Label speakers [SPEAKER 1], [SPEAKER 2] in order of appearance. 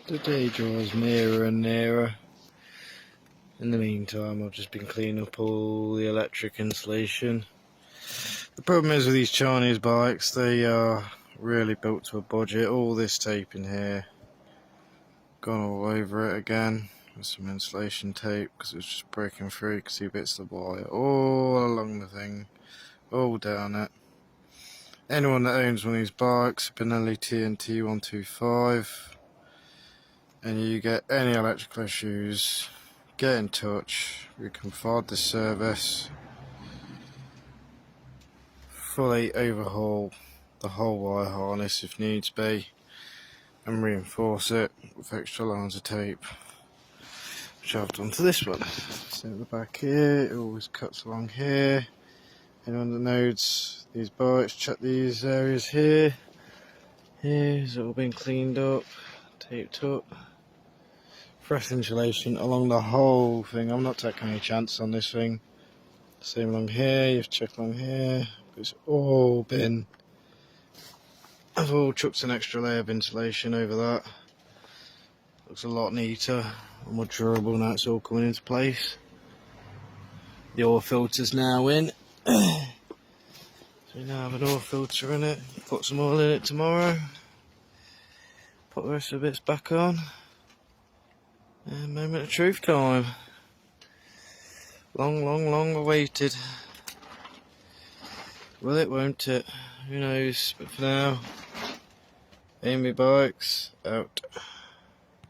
[SPEAKER 1] The day draws nearer and nearer. In the meantime, I've just been cleaning up all the electric insulation. The problem is with these Chinese bikes, they are really built to a budget. All this tape in here, gone all over it again with some insulation tape because it's just breaking through. You can see bits of the wire all along the thing, all down it. Anyone that owns one of these bikes, Benelli TNT 125, and you get any electrical issues, get in touch. We can provide the service, fully overhaul the whole wire harness if needs be, and reinforce it with extra lines of tape, which I've done to this one. So at the back here, it always cuts along here. Anyone that knows these bikes, check these areas here. Here's all been cleaned up, taped up. Fresh insulation along the whole thing. I'm not taking any chance on this thing. Same along here, you have to check along here. It's all been... I've all chucked an extra layer of insulation over that. Looks a lot neater and more durable now it's all coming into place. The oil filter's now in. So we now have an oil filter in it. Put some oil in it tomorrow. Put the rest of the bits back on. And moment of truth time. Long awaited. Will it, won't it? Who knows? But for now, Amy Bikes out.